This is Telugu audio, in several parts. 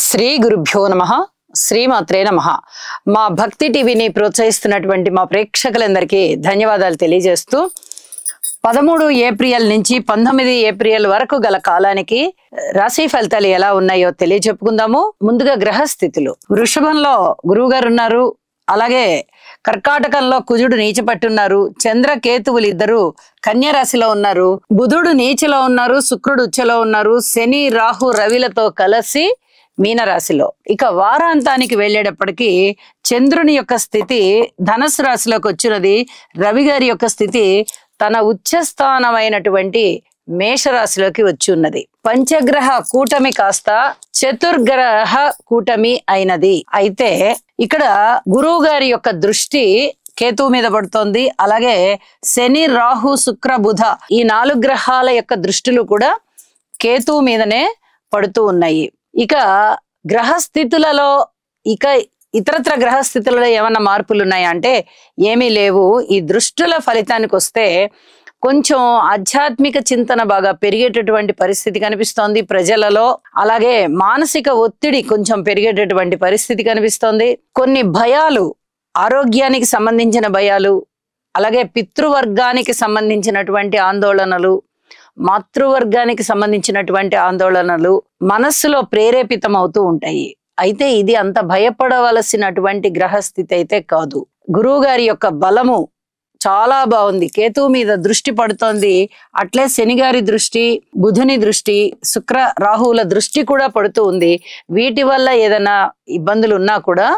శ్రీ గురుభ్యో నమః. శ్రీమాత్రే నమః. మా భక్తి టీవీని ప్రోత్సహిస్తున్నటువంటి మా ప్రేక్షకులందరికీ ధన్యవాదాలు తెలియజేస్తూ 13 ఏప్రిల్ నుంచి 19 ఏప్రిల్ వరకు గల కాలానికి రాశి ఫలితాలు ఎలా ఉన్నాయో తెలియచెప్పుకుందాము. ముందుగా గ్రహస్థితులు. వృషభంలో గురువు గారు ఉన్నారు. అలాగే కర్కాటకంలో కుజుడు నీచపట్టున్నారు. చంద్ర కేతువులు ఇద్దరు కన్యా రాశిలో ఉన్నారు. బుధుడు నీచలో ఉన్నారు. శుక్రుడు ఉచ్చలో ఉన్నారు. శని రాహు రవిలతో కలిసి మీనరాశిలో. ఇక వారాంతానికి వెళ్ళేటప్పటికీ చంద్రుని యొక్క స్థితి ధనుసు రాశిలోకి వచ్చినది. రవి గారి యొక్క స్థితి తన ఉచ్చస్థానమైనటువంటి మేషరాశిలోకి వచ్చి ఉన్నది. పంచగ్రహ కూటమి కాస్త చతుర్గ్రహ కూటమి అయినది. అయితే ఇక్కడ గురువు గారి యొక్క దృష్టి కేతువు మీద పడుతోంది. అలాగే శని రాహు శుక్ర బుధ ఈ 4 గ్రహాల యొక్క దృష్టిలు కూడా కేతువు మీదనే పడుతూ ఉన్నాయి. ఇక గ్రహస్థితులలో ఇతరత్ర గ్రహస్థితులలో ఏమన్నా మార్పులు ఉన్నాయా అంటే ఏమీ లేవు. ఈ దృష్టుల ఫలితానికి వస్తే కొంచెం ఆధ్యాత్మిక చింతన బాగా పెరిగేటటువంటి పరిస్థితి కనిపిస్తోంది ప్రజలలో. అలాగే మానసిక ఒత్తిడి కొంచెం పెరిగేటటువంటి పరిస్థితి కనిపిస్తోంది. కొన్ని భయాలు, ఆరోగ్యానికి సంబంధించిన భయాలు, అలాగే పితృవర్గానికి సంబంధించినటువంటి ఆందోళనలు, మాతృవర్గానికి సంబంధించినటువంటి ఆందోళనలు మనస్సులో ప్రేరేపితం అవుతూ ఉంటాయి. అయితే ఇది అంత భయపడవలసినటువంటి గ్రహస్థితి అయితే కాదు. గురువు గారి యొక్క బలము చాలా బాగుంది. కేతువు మీద దృష్టి పడుతోంది. అట్లే శని గారి దృష్టి, బుధుని దృష్టి, శుక్ర రాహువుల దృష్టి కూడా పడుతూ ఉంది. వీటి వల్ల ఏదైనా ఇబ్బందులు ఉన్నా కూడా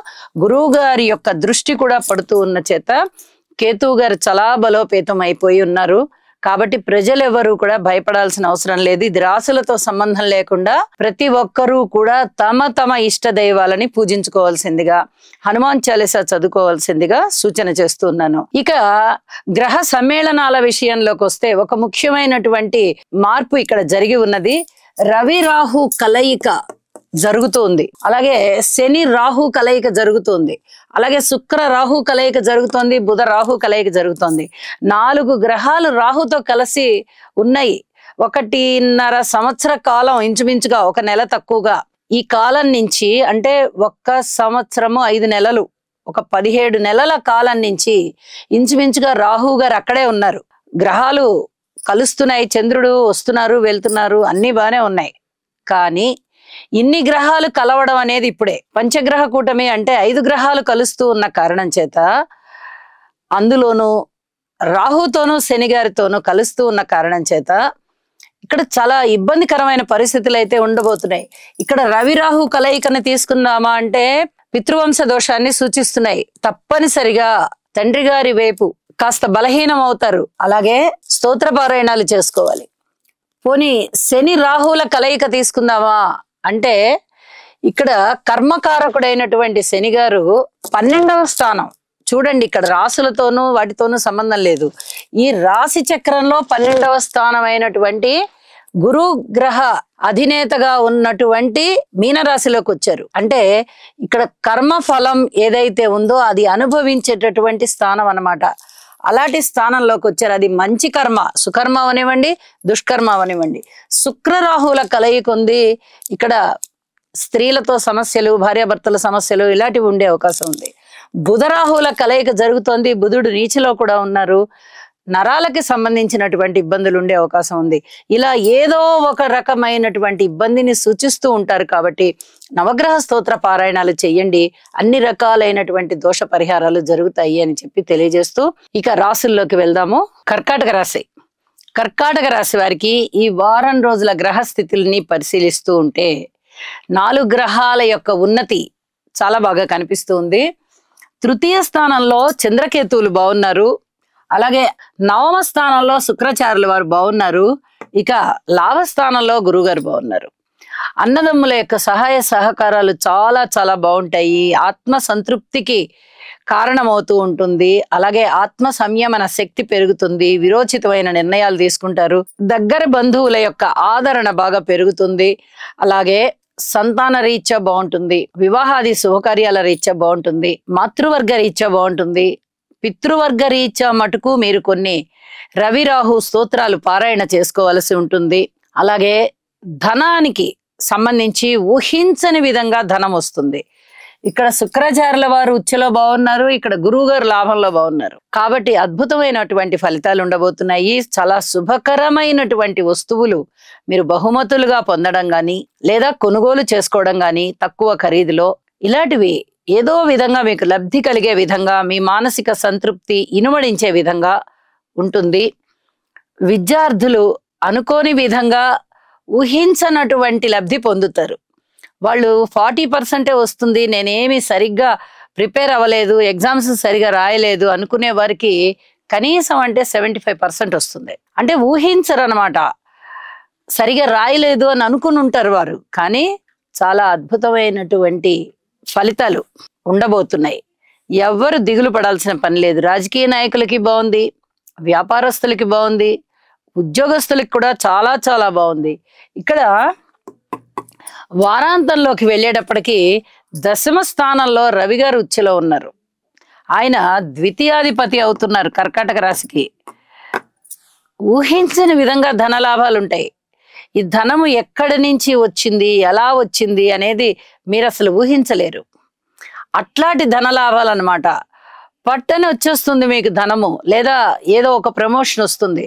గురువు గారి యొక్క దృష్టి కూడా పడుతూ ఉన్న చేత కేతువు గారు చాలా బలోపేతం అయిపోయి ఉన్నారు. కాబట్టి ప్రజలెవరూ కూడా భయపడాల్సిన అవసరం లేదు. ఇది రాశులతో సంబంధం లేకుండా ప్రతి ఒక్కరూ కూడా తమ తమ ఇష్ట దైవాలని పూజించుకోవాల్సిందిగా, హనుమాన్ చాలీసా చదువుకోవాల్సిందిగా సూచన చేస్తున్నాను. ఇక గ్రహ సమ్మేళనాల విషయంలోకి వస్తే ఒక ముఖ్యమైనటువంటి మార్పు ఇక్కడ జరిగి ఉన్నది. రవి రాహు కలయిక జరుగుతుంది. అలాగే శని రాహు కలయిక జరుగుతుంది. అలాగే శుక్ర రాహు కలయిక జరుగుతోంది. బుధ రాహు కలయిక జరుగుతోంది. 4 గ్రహాలు రాహుతో కలిసి ఉన్నాయి. 1.5 సంవత్సర కాలం, ఇంచుమించుగా 1 నెల తక్కువగా ఈ కాలం నుంచి, అంటే 1 సంవత్సరము 5 నెలలు, ఒక 17 నెలల కాలం నుంచి ఇంచుమించుగా రాహు గారు అక్కడే ఉన్నారు. గ్రహాలు కలుస్తున్నాయి, చంద్రుడు వస్తున్నారు వెళ్తున్నారు, అన్ని బాగానే ఉన్నాయి. కానీ ఇన్ని గ్రహాలు కలవడం అనేది ఇప్పుడే. పంచగ్రహ కూటమి అంటే 5 గ్రహాలు కలుస్తూ ఉన్న కారణం చేత, అందులోనూ రాహుతోనూ శని గారితోనూ కలుస్తూ ఉన్న కారణం చేత ఇక్కడ చాలా ఇబ్బందికరమైన పరిస్థితులు అయితే ఉండబోతున్నాయి. ఇక్కడ రవి రాహు కలయికను తీసుకుందామా అంటే పితృవంశ దోషాన్ని సూచిస్తున్నాయి. తప్పనిసరిగా తండ్రి గారి వైపు కాస్త బలహీనం అవుతారు. అలాగే స్తోత్ర పారాయణాలు చేసుకోవాలి. పోనీ శని రాహుల కలయిక తీసుకుందామా అంటే ఇక్కడ కర్మకారకుడైనటువంటి శని గారు 12వ స్థానం. చూడండి, ఇక్కడ రాశులతోనూ వాటితోనూ సంబంధం లేదు. ఈ రాశి చక్రంలో 12వ స్థానం అయినటువంటి గురు గ్రహ అధినేతగా ఉన్నటువంటి మీనరాశిలోకి వచ్చారు. అంటే ఇక్కడ కర్మ ఫలం ఏదైతే ఉందో అది అనుభవించేటటువంటి స్థానం అన్నమాట. అలాంటి స్థానంలోకి వచ్చారు. అది మంచి కర్మ, సుకర్మ అవనివ్వండి, దుష్కర్మ అవనివ్వండి. శుక్రరాహుల కలయిక ఉంది. ఇక్కడ స్త్రీలతో సమస్యలు, భార్యాభర్తల సమస్యలు ఇలాంటివి ఉండే అవకాశం ఉంది. బుధరాహుల కలయిక జరుగుతోంది. బుధుడు నీచలో కూడా ఉన్నారు. నరాలకి సంబంధించినటువంటి ఇబ్బందులు ఉండే అవకాశం ఉంది. ఇలా ఏదో ఒక రకమైనటువంటి ఇబ్బందిని సూచిస్తూ ఉంటారు. కాబట్టి నవగ్రహ స్తోత్ర పారాయణాలు చెయ్యండి. అన్ని రకాలైనటువంటి దోష పరిహారాలు జరుగుతాయి అని చెప్పి తెలియజేస్తూ ఇక రాశుల్లోకి వెళ్దాము. కర్కాటక రాశి. కర్కాటక రాశి వారికి ఈ వారం రోజుల గ్రహ స్థితుల్ని పరిశీలిస్తూ ఉంటే 4 గ్రహాల యొక్క ఉన్నతి చాలా బాగా కనిపిస్తూ ఉంది. తృతీయ స్థానంలో చంద్రకేతువులు బాగున్నారు. అలాగే 9వ స్థానంలో శుక్రాచార్యుల వారు బాగున్నారు. ఇక లాభస్థానంలో గురువుగారు బాగున్నారు. అన్నదమ్ముల యొక్క సహాయ సహకారాలు చాలా చాలా బాగుంటాయి. ఆత్మ సంతృప్తికి కారణమవుతూ ఉంటుంది. అలాగే ఆత్మ సంయమన శక్తి పెరుగుతుంది. విరోచితమైన నిర్ణయాలు తీసుకుంటారు. దగ్గర బంధువుల యొక్క ఆదరణ బాగా పెరుగుతుంది. అలాగే సంతాన రీత్యా బాగుంటుంది. వివాహాది శుభకార్యాల రీత్యా బాగుంటుంది. మాతృవర్గ రీత్యా బాగుంటుంది. పితృవర్గ రీత్యా మటుకు మీరు కొన్ని రవి రాహు స్తోత్రాలు పారాయణ చేసుకోవలసి ఉంటుంది. అలాగే ధనానికి సంబంధించి ఊహించని విధంగా ధనం వస్తుంది. ఇక్కడ శుక్రాచార్యుల వారు ఉచ్చలో బాగున్నారు, ఇక్కడ గురువు గారు లాభంలో బాగున్నారు. కాబట్టి అద్భుతమైనటువంటి ఫలితాలు ఉండబోతున్నాయి. చాలా శుభకరమైనటువంటి వస్తువులు మీరు బహుమతులుగా పొందడం గాని లేదా కొనుగోలు చేసుకోవడం గాని తక్కువ ఖరీదులో ఇలాంటివి ఏదో విధంగా మీకు లబ్ధి కలిగే విధంగా మీ మానసిక సంతృప్తి ఇనుమడించే విధంగా ఉంటుంది. విద్యార్థులు అనుకోని విధంగా ఊహించనటువంటి లబ్ధి పొందుతారు. వాళ్ళు 40% వస్తుంది, నేనేమి సరిగ్గా ప్రిపేర్ అవ్వలేదు, ఎగ్జామ్స్ సరిగా రాయలేదు అనుకునే వారికి కనీసం అంటే 75% వస్తుంది. అంటే ఊహించరు అనమాట. సరిగా రాయలేదు అని అనుకుని ఉంటారు వారు, కానీ చాలా అద్భుతమైనటువంటి ఫలితాలు ఉండబోతున్నాయి. ఎవ్వరు దిగులు పడాల్సిన పని లేదు. రాజకీయ నాయకులకి బాగుంది, వ్యాపారస్తులకి బాగుంది, ఉద్యోగస్తులకి కూడా చాలా చాలా బాగుంది. ఇక్కడ వారాంతంలోకి వెళ్ళేటప్పటికి దశమ స్థానంలో రవి గారు ఉచ్చలో ఉన్నారు. ఆయన ద్వితీయాధిపతి అవుతున్నారు కర్కాటక రాశికి. ఊహించని విధంగా ధన లాభాలు ఉంటాయి. ఈ ధనము ఎక్కడి నుంచి వచ్చింది, ఎలా వచ్చింది అనేది మీరు అసలు ఊహించలేరు. అట్లాంటి ధన లాభాలు అన్నమాట. పట్టని వచ్చేస్తుంది మీకు ధనము, లేదా ఏదో ఒక ప్రమోషన్ వస్తుంది,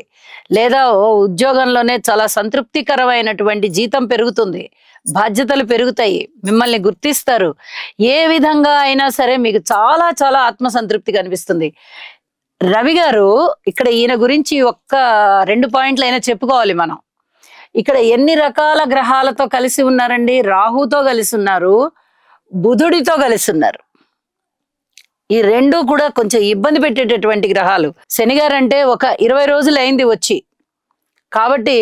లేదా ఉద్యోగంలోనే చాలా సంతృప్తికరమైనటువంటి జీతం పెరుగుతుంది, బాధ్యతలు పెరుగుతాయి, మిమ్మల్ని గుర్తిస్తారు. ఏ విధంగా అయినా సరే మీకు చాలా చాలా ఆత్మసంతృప్తి కనిపిస్తుంది. రవి గారు ఇక్కడ ఈయన గురించి ఒక్క 2 పాయింట్లు అయినా చెప్పుకోవాలి మనం. ఇక్కడ ఎన్ని రకాల గ్రహాలతో కలిసి ఉన్నారండి? రాహుతో కలిసి ఉన్నారు, బుధుడితో కలిసి ఉన్నారు. ఈ రెండు కూడా కొంచెం ఇబ్బంది పెట్టేటటువంటి గ్రహాలు. శని గారు అంటే ఒక 20 రోజులు అయింది వచ్చి, కాబట్టి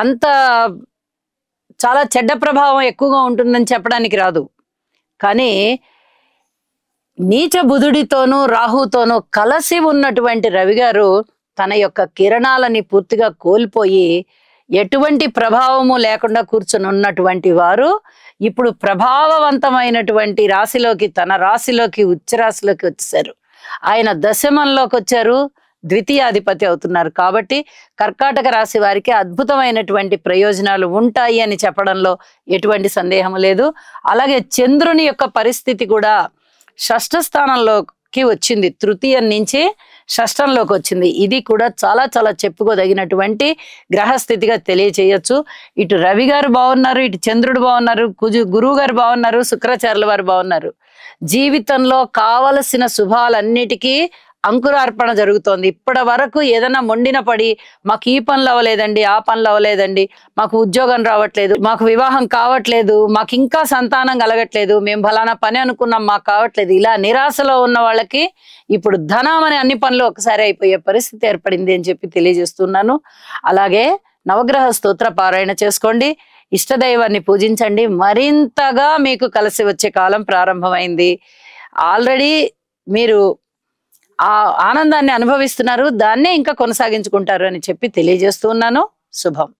అంత చాలా చెడ్డ ప్రభావం ఎక్కువగా ఉంటుందని చెప్పడానికి రాదు. కానీ నీచ బుధుడితోనూ రాహుతోనూ కలిసి ఉన్నటువంటి రవి గారు తన యొక్క కిరణాలని పూర్తిగా కోల్పోయి ఎటువంటి ప్రభావము లేకుండా కూర్చొని ఉన్నటువంటి వారు ఇప్పుడు ప్రభావవంతమైనటువంటి రాశిలోకి, తన రాశిలోకి, ఉచ్చ రాశిలోకి వచ్చేసారు. ఆయన దశమంలోకి వచ్చారు, ద్వితీయాధిపతి అవుతున్నారు. కాబట్టి కర్కాటక రాశి వారికి అద్భుతమైనటువంటి ప్రయోజనాలు ఉంటాయి అని చెప్పడంలో ఎటువంటి సందేహం లేదు. అలాగే చంద్రుని యొక్క పరిస్థితి కూడా షష్ఠ స్థానంలోకి వచ్చింది, తృతీయం నుంచి షష్ఠంలోకి వచ్చింది. ఇది కూడా చాలా చాలా చెప్పుకోదగినటువంటి గ్రహస్థితిగా తెలియచేయచ్చు. ఇటు రవి గారు బాగున్నారు, ఇటు చంద్రుడు బాగున్నారు, గురువు గారు బాగున్నారు, శుక్రాచార్యుల వారు బాగున్నారు. జీవితంలో కావలసిన శుభాలన్నిటికీ అంకురార్పణ జరుగుతోంది. ఇప్పటి వరకు ఏదైనా మొండిన పడి మాకు ఈ పనులు అవ్వలేదండి, ఆ పనులు అవ్వలేదండి, మాకు ఉద్యోగం రావట్లేదు, మాకు వివాహం కావట్లేదు, మాకు ఇంకా సంతానం కలగట్లేదు, మేము ఫలానా పని అనుకున్నాం మాకు కావట్లేదు, ఇలా నిరాశలో ఉన్న వాళ్ళకి ఇప్పుడు ధనం అనే అన్ని పనులు ఒకసారి అయిపోయే పరిస్థితి ఏర్పడింది అని చెప్పి తెలియజేస్తున్నాను. అలాగే నవగ్రహ స్తోత్ర పారాయణ చేసుకోండి, ఇష్టదైవాన్ని పూజించండి. మరింతగా మీకు కలిసి వచ్చే కాలం ప్రారంభమైంది. ఆల్రెడీ మీరు ఆ ఆనందాన్ని అనుభవిస్తున్నారు, దాన్నే ఇంకా కొనసాగించుకుంటారు అని చెప్పి తెలియజేస్తున్నాను. శుభం.